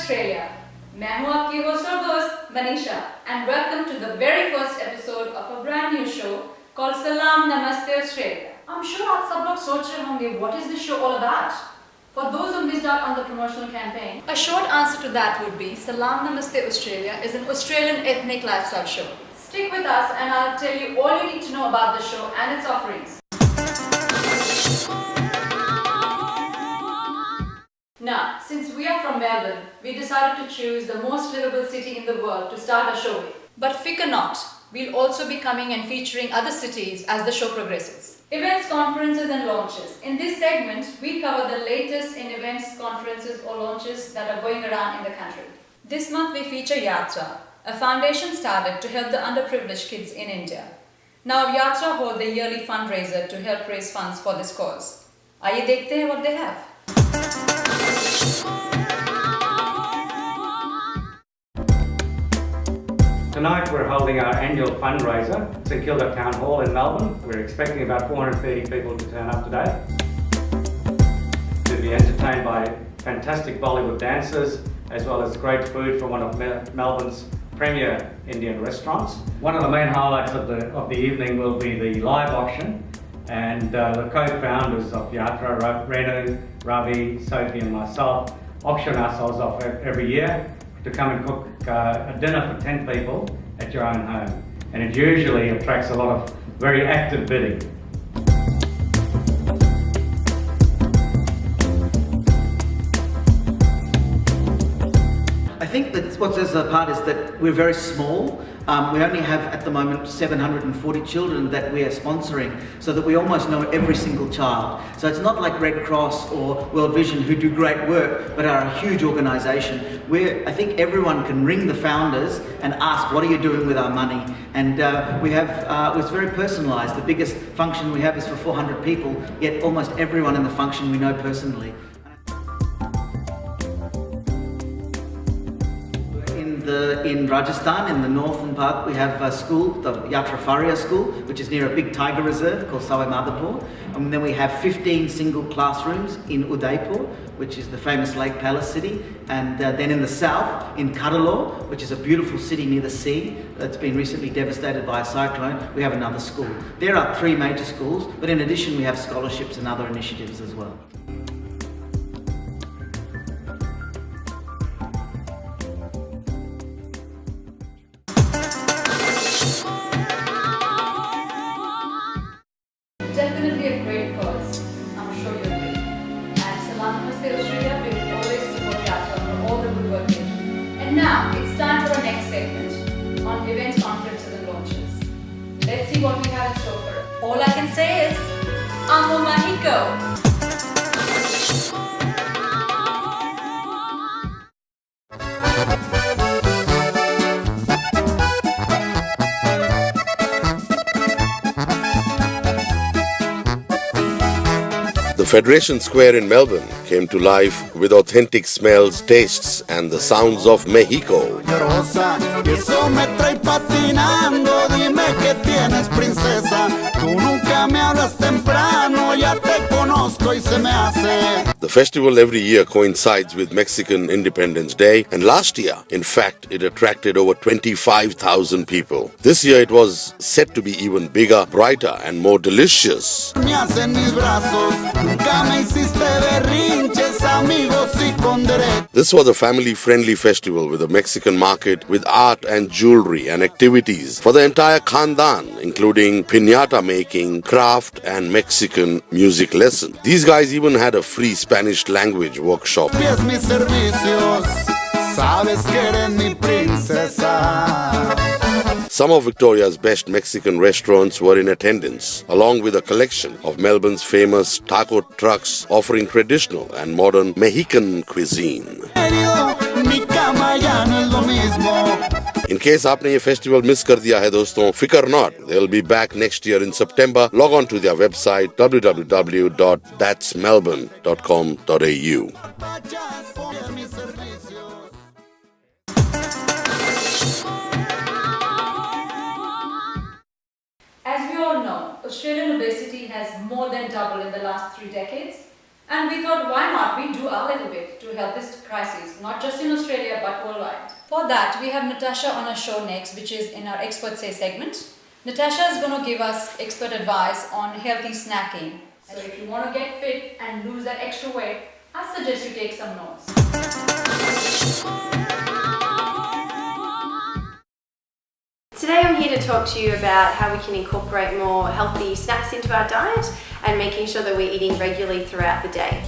Australia. मैं हूँ आपकी host और दोस्त Manisha and welcome to the very first episode of a brand new show called Salaam, Namaste, Australia. I'm sure आप सब लोग सोच रहे होंगे what is this show all about? For those who missed out on the promotional campaign, a short answer to that would be Salaam, Namaste, Australia is an Australian ethnic lifestyle show. Stick with us and I'll tell you all you need to know about the show and its offerings. Now, since we are from Melbourne, we decided to choose the most livable city in the world to start our show with. But fear not, we'll also be coming and featuring other cities as the show progresses. Events, conferences and launches. In this segment, we cover the latest in events, conferences or launches that are going around in the country. This month we feature Yatra, a foundation started to help the underprivileged kids in India. Now Yatra hold the yearly fundraiser to help raise funds for this cause. आइए देखते हैं what they have. Tonight we're holding our annual fundraiser at St Kilda Town Hall in Melbourne. We're expecting about 430 people to turn up today. To be entertained by fantastic Bollywood dancers as well as great food from one of Melbourne's premier Indian restaurants. One of the main highlights of the evening will be the live auction, and the co-founders of Yatra, Renu, Ravi, Sophie and myself auction ourselves off every year to come and cook a dinner for 10 people at your own home, and it usually attracts a lot of very active bidding. I think that what sets us apart is that we're very small. We only have at the moment 740 children that we are sponsoring, so that we almost know every single child. So it's not like Red Cross or World Vision, who do great work but are a huge organisation. I think everyone can ring the founders and ask, what are you doing with our money? And we have, it's very personalised. The biggest function we have is for 400 people, yet almost everyone in the function we know personally. In Rajasthan, in the northern part, we have a school, the Yatra Foundation school, which is near a big tiger reserve called Sawai Madhapur. And then we have 15 single classrooms in Udaipur, which is the famous Lake Palace city. And then in the south, in Cuddalore, which is a beautiful city near the sea that's been recently devastated by a cyclone, we have another school. There are 3 major schools, but in addition we have scholarships and other initiatives as well. Definitely a great cause. I'm sure you'll agree. At Salaam, Namaste, Australia, we will always support Yatra for all the good work they do. And now, it's time for our next segment on events, conferences and launches. Let's see what we have in store for us. All I can say is, Amo Mahiko! The Federation Square in Melbourne came to life with authentic smells, tastes and the sounds of Mexico. The festival every year coincides with Mexican Independence Day, and last year, in fact, it attracted over 25,000 people. This year it was set to be even bigger, brighter and more delicious. This was a family-friendly festival with a Mexican market with art and jewelry and activities for the entire Khandan, including piñata making, craft and Mexican music lessons. These guys even had a free Spanish language workshop. Some of Victoria's best Mexican restaurants were in attendance, along with a collection of Melbourne's famous taco trucks offering traditional and modern Mexican cuisine. In case आपने ये festival miss कर दिया है दोस्तों, फिकर not, they'll be back next year in September. Log on to their website www.thatsmelbourne.com.au. As we all know, Australian obesity has more than doubled in the last 3 decades. And we thought, why not we do our little bit to help this crisis, not just in Australia but worldwide. For that, we have Natasha on our show next, which is in our Expert Say segment. Natasha is going to give us expert advice on healthy snacking. So if you want to get fit and lose that extra weight, I suggest you take some notes. Today I'm here to talk to you about how we can incorporate more healthy snacks into our diet and making sure that we're eating regularly throughout the day.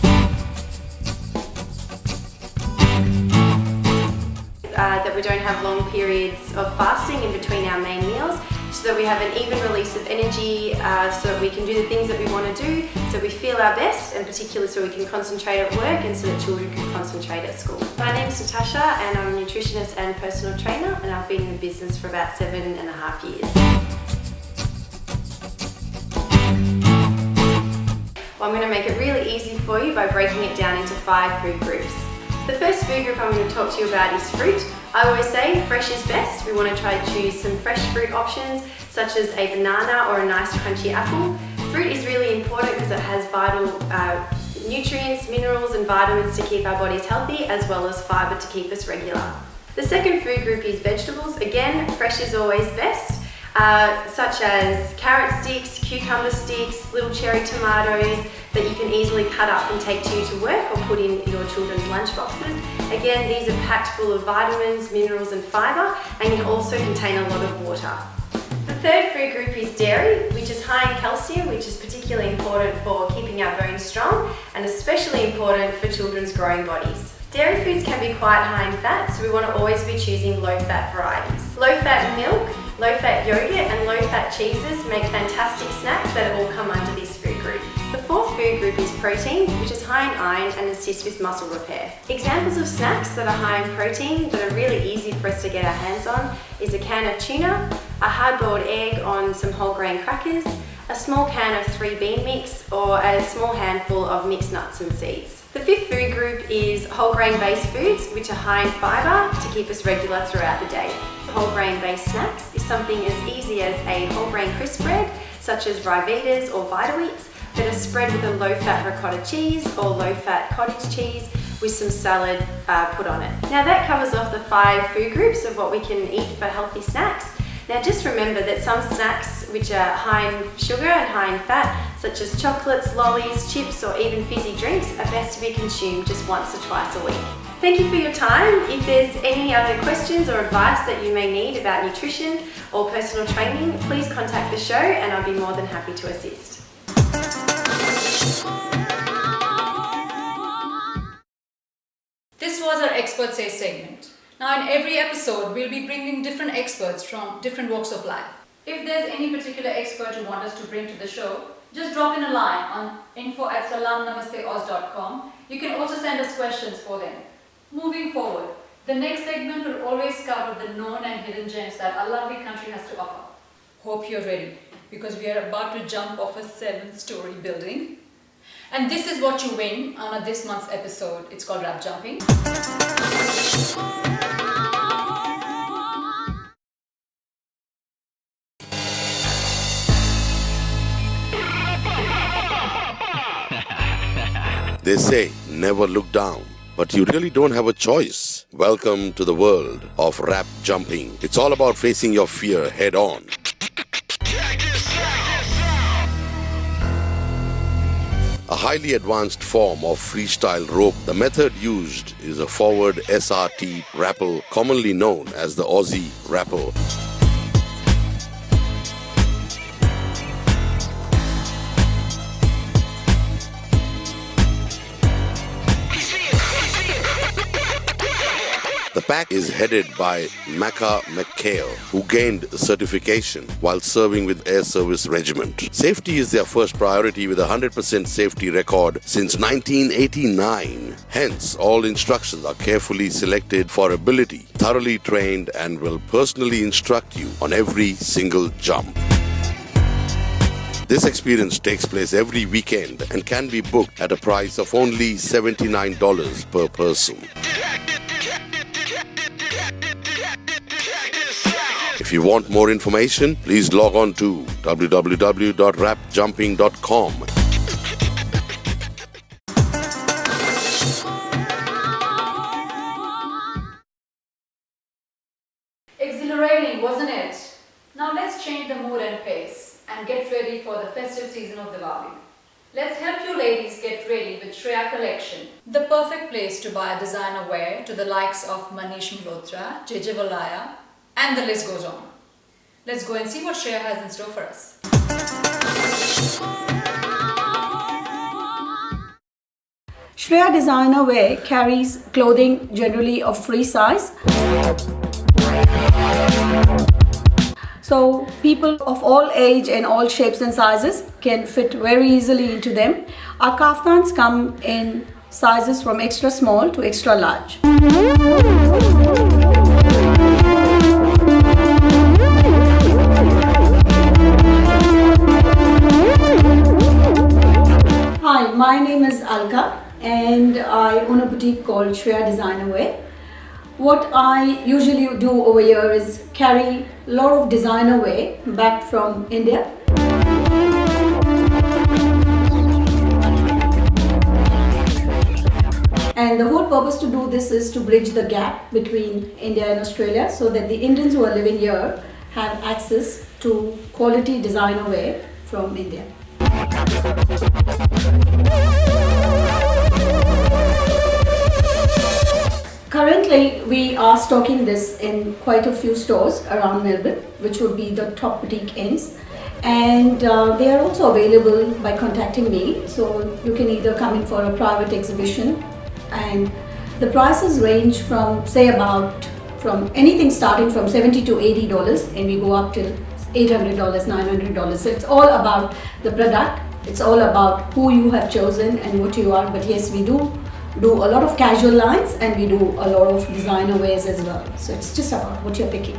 That we don't have long periods of fasting in between our main meals, so that we have an even release of energy, so that we can do the things that we want to do, so we feel our best, and particularly so we can concentrate at work and so that children can concentrate at school. My name's Natasha and I'm a nutritionist and personal trainer, and I've been in the business for about 7.5 years. Well, I'm going to make it really easy for you by breaking it down into 5 food groups. The first food group I'm going to talk to you about is fruit. I always say fresh is best. We want to try to choose some fresh fruit options, such as a banana or a nice crunchy apple. Fruit is really important because it has vital nutrients, minerals and vitamins to keep our bodies healthy, as well as fibre to keep us regular. The second food group is vegetables. Again, fresh is always best, such as carrot sticks, cucumber sticks, little cherry tomatoes that you can easily cut up and take to work or put in your children's lunch boxes. Again, these are packed full of vitamins, minerals and fibre, and can also contain a lot of water. The third food group is dairy, which is high in calcium, which is particularly important for keeping our bones strong and especially important for children's growing bodies. Dairy foods can be quite high in fat, so we want to always be choosing low-fat varieties. Low-fat milk, low-fat yogurt and low-fat cheeses make fantastic snacks that all come under this food group. The fourth food group is protein, which is high in iron and assists with muscle repair. Examples of snacks that are high in protein that are really easy for us to get our hands on is a can of tuna, a hard-boiled egg on some whole grain crackers, a small can of 3 bean mix, or a small handful of mixed nuts and seeds. The fifth food group is whole grain based foods, which are high in fibre to keep us regular throughout the day. Whole grain based snacks is something as easy as a whole grain crisp bread, such as Ryvitas or Vita-Weeks, that are spread with a low-fat ricotta cheese or low-fat cottage cheese with some salad put on it. Now that covers off the 5 food groups of what we can eat for healthy snacks. Now just remember that some snacks which are high in sugar and high in fat, such as chocolates, lollies, chips or even fizzy drinks, are best to be consumed just once or twice a week. Thank you for your time. If there's any other questions or advice that you may need about nutrition or personal training, please contact the show and I'll be more than happy to assist. This was our Expert Say segment. Now in every episode, we'll be bringing different experts from different walks of life. If there's any particular expert you want us to bring to the show, just drop in a line on info@salamnamasteoz.com. You can also send us questions for them. Moving forward, the next segment will always cover the known and hidden gems that our lovely country has to offer. Hope you're ready, because we are about to jump off a 7-story building. And this is what you win on this month's episode. It's called Wrap Jumping. They say never look down, but you really don't have a choice. Welcome to the world of rap jumping. It's all about facing your fear head on. A highly advanced form of freestyle rope. The method used is a forward SRT rappel, commonly known as the Aussie rappel. The pack is headed by Macca McHale, who gained certification while serving with Air Service Regiment. Safety is their first priority with a 100% safety record since 1989. Hence, all instructions are carefully selected for ability, thoroughly trained, and will personally instruct you on every single jump. This experience takes place every weekend and can be booked at a price of only $79 per person. If you want more information, please log on to www.rapjumping.com. exhilarating, wasn't it? Now let's change the mood and pace and get ready for the festive season of Diwali. Let's help you ladies get ready with Shreya collection. The perfect place to buy designer wear to the likes of Manish Malhotra, JJ Valaya, and the list goes on. Let's go and see what Shreya has in store for us. Shreya designer wear carries clothing generally of free size. So people of all age and all shapes and sizes can fit very easily into them. Our kaftans come in sizes from extra small to extra large. Hi, my name is Alka and I own a boutique called Shreya Designer Wear. What I usually do over here is carry a lot of designer wear back from India. And the whole purpose to do this is to bridge the gap between India and Australia so that the Indians who are living here have access to quality designer wear from India. Currently, we are stocking this in quite a few stores around Melbourne, which would be the top boutique ends. And they are also available by contacting me. So you can either come in for a private exhibition, and the prices range from from anything starting from $70 to $80, and we go up to $800, $900. So it's all about the product. It's all about who you have chosen and what you are. But yes, we do a lot of casual lines and we do a lot of designer wears as well. So it's just about what you're picking.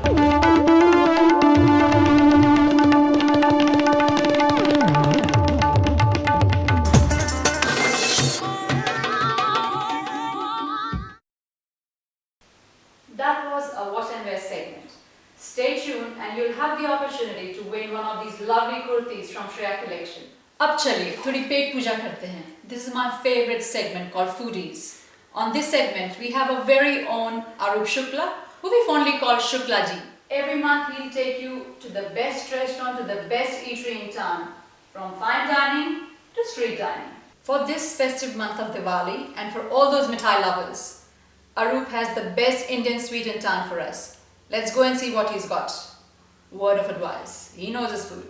That was a What and Wear segment. Stay tuned and you'll have the opportunity to win one of these lovely kurtis from Shreya collection. अब चलिए थोड़ी पेट पूजा करते हैं. This is my favorite segment called Foodies. On this segment, we have a very own Arup Shukla, who we fondly call Shukla ji. Every month, he'll take you to the best restaurant, to the best eatery in town, from fine dining to street dining. For this festive month of Diwali and for all those mithai lovers, Arup has the best Indian sweet in town for us. Let's go and see what he's got. Word of advice, he knows his food.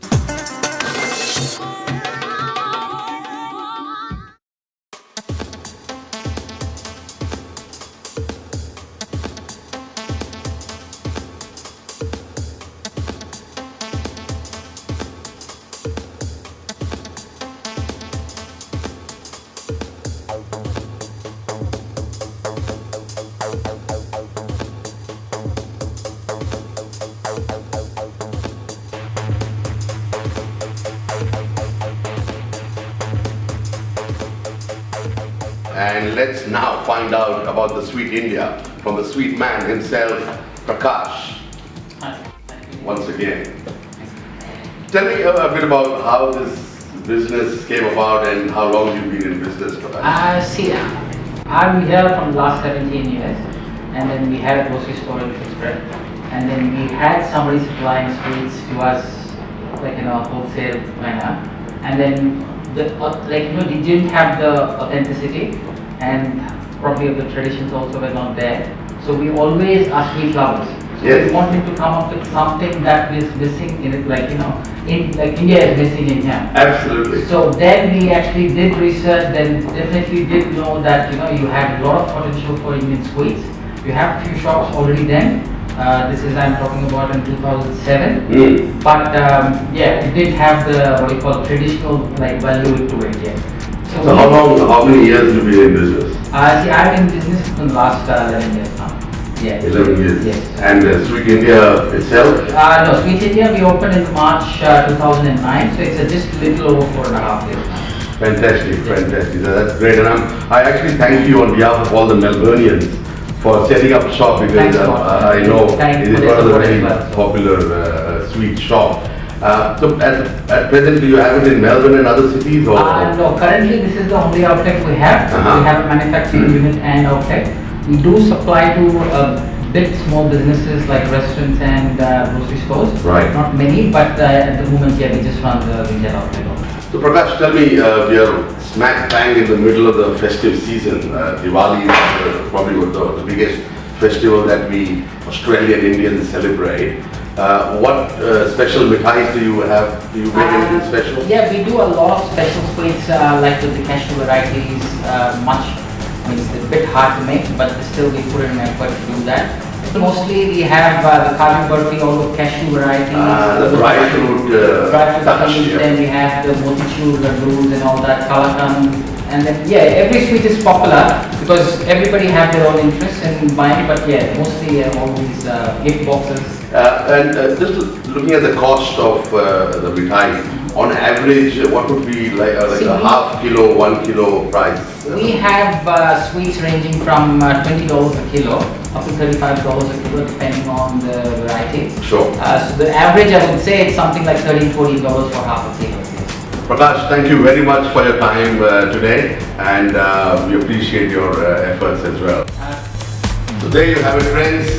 And let's now find out about the sweet India from the sweet man himself, Prakash. Once again. Tell me a bit about how this business came about and how long you've been in business, Prakash. I'm here from the last 17 years, and then we had a grocery store in Fitchburg, and then we had somebody supplying sweets to us, like in a wholesale manner, and then they didn't have the authenticity, and probably the traditions also were not there. So we always are sweet lovers. So yes. We wanted to come up with something that is missing in it, like India is missing in here. Absolutely. So then we actually did research, then definitely did know that you had a lot of potential for Indian sweets. You have a few shops already then. This is I'm talking about in 2007. But it did have the what you call traditional value to it. Yeah. So how many years have you been in business? I've been in business for the last 11 years now. Yeah. 11 years. Yes. And Sweet India itself? No, Sweet India we opened in March 2009, so it's just a little over 4.5 years now. Fantastic, fantastic. That's great. And I actually thank you on behalf of all the Melburnians for setting up shop, because I know it is one of the very popular sweet shop. So at present, do you have it in Melbourne and other cities? Or? No, currently this is the only outlet we have. We have a manufacturing unit and outlet. We do supply to bit small businesses like restaurants and grocery stores. Right. Not many, but at the moment, yeah, we just run the retail outlet. So Prakash, tell me, we are smack bang in the middle of the festive season. Diwali is probably the biggest festival that we Australian Indians celebrate. What special mithais do you have? Do you make anything special? Yeah, we do a lot of special sweets like with the cashew varieties. I mean, it's a bit hard to make, but still we put in an effort to do that. Mostly we have the kaju burfi, all the cashew varieties. The dry fruit touch, yeah. Then we have the motichur laddus and all that, kalakan. And then, yeah, every sweet is popular because everybody have their own interests in buying, but yeah, mostly all these gift boxes. Just looking at the cost of the mithai, on average, what would be like a half kilo, 1 kilo price? We have sweets ranging from $20 a kilo up to $35 a kilo, depending on the variety. Sure. So the average, I would say, it's something like $30-40 for half a kilo. Prakash, thank you very much for your time today, and we appreciate your efforts as well. So there you have it, friends.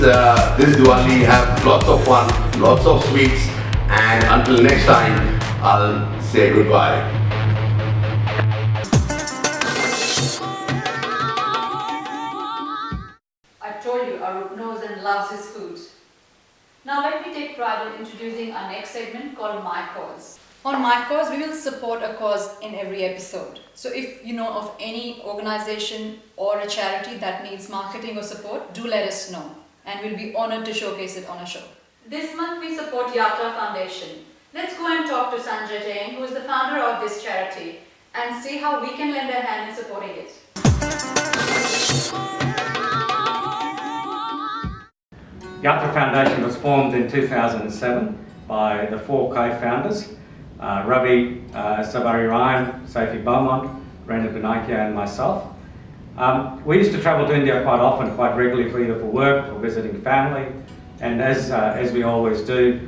This Diwali, have lots of fun, lots of sweets, and until next time, I'll say goodbye. I told you Arup knows and loves his food. Now let me take pride in introducing our next segment called My Cause. On My Cause, we will support a cause in every episode. So if you know of any organization or a charity that needs marketing or support, do let us know and we'll be honored to showcase it on a show. This month we support Yatra Foundation. Let's go and talk to Sanjay Jain, who is the founder of this charity, and see how we can lend a hand in supporting it. Yatra Foundation was formed in 2007 by the 4 co-founders, Ravi Savari Ryan, Sophie Beaumont, Rena Benaikia and myself. We used to travel to India quite often, quite regularly, either for work or visiting family, and as we always do,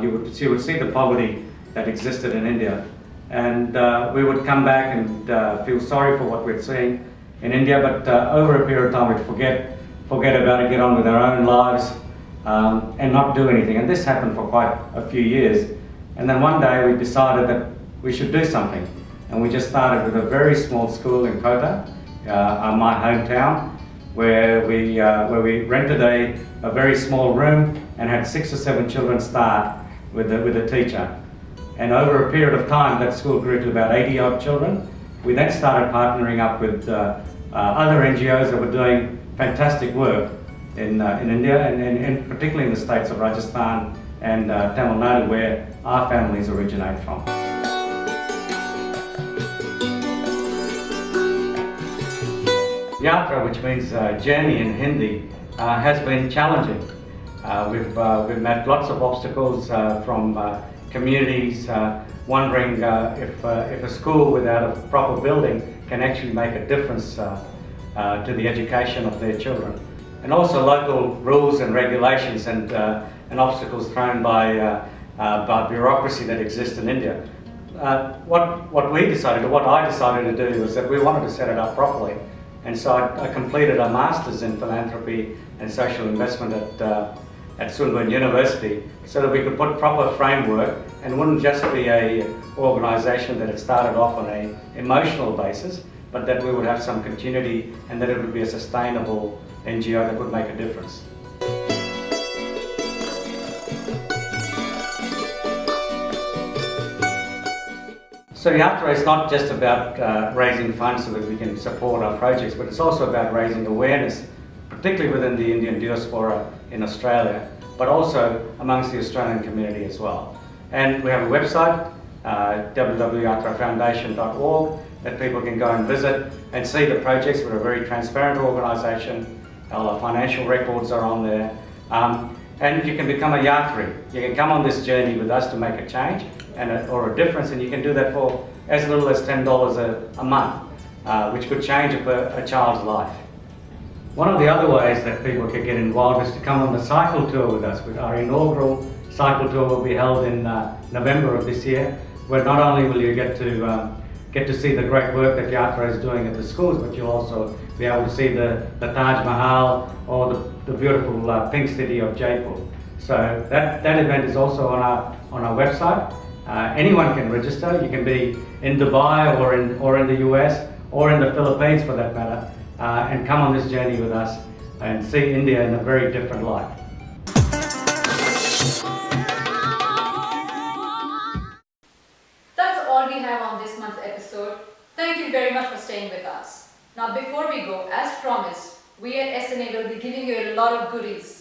you would see the poverty that existed in India, and we would come back and feel sorry for what we'd seen in India, but over a period of time we'd forget about it, get on with our own lives, and not do anything. And this happened for quite a few years. And then one day we decided that we should do something. And we just started with a very small school in Kota, my hometown, where we rented a very small room and had 6 or 7 children start with a teacher. And over a period of time, that school grew to about 80 odd children. We then started partnering up with other NGOs that were doing fantastic work in India, and particularly in the states of Rajasthan and Tamil Nadu, where our families originate from. Yatra, which means journey in Hindi, has been challenging. We've met lots of obstacles from communities wondering if a school without a proper building can actually make a difference to the education of their children. And also local rules and regulations and obstacles thrown by bureaucracy that exists in India. What I decided to do was that we wanted to set it up properly. And so I completed a Master's in Philanthropy and Social Investment at Sunburn University, so that we could put proper framework and wouldn't just be an organisation that had started off on an emotional basis, but that we would have some continuity and that it would be a sustainable NGO that would make a difference. So Yatra is not just about raising funds so that we can support our projects, but it's also about raising awareness, particularly within the Indian diaspora in Australia, but also amongst the Australian community as well. And we have a website, www.yatrafoundation.org, that people can go and visit and see the projects. We're a very transparent organisation. All our financial records are on there. And you can become a Yatri. You can come on this journey with us to make a change or a difference, and you can do that for as little as $10 a month, which could change a child's life. One of the other ways that people could get involved is to come on the cycle tour with us. Our inaugural cycle tour will be held in November of this year, where not only will you get to see the great work that Yatra is doing at the schools, but you'll also be able to see the Taj Mahal or the beautiful pink city of Jaipur. So that event is also on our website. Anyone can register. You can be in Dubai or in the US or in the Philippines for that matter, and come on this journey with us and see India in a very different light. That's all we have on this month's episode. Thank you very much for staying with us. Now before we go, as promised, we at SNA will be giving you a lot of goodies.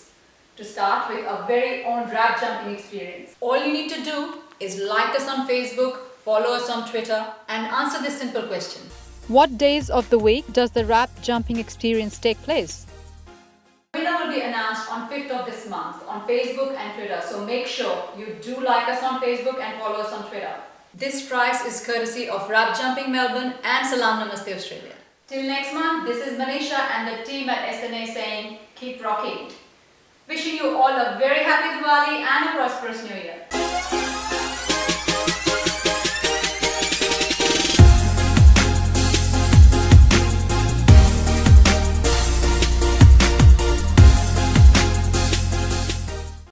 To start with our very own rap jumping experience. All you need to do is like us on Facebook, follow us on Twitter, and answer this simple question. What days of the week does the rap jumping experience take place? The winner will be announced on 5th of this month on Facebook and Twitter, so make sure you do like us on Facebook and follow us on Twitter. This prize is courtesy of Rap Jumping Melbourne and Salaam, Namaste, Australia. Till next month, this is Manisha and the team at SNA saying, keep rocking. Wishing you all a very happy Diwali and a prosperous New Year.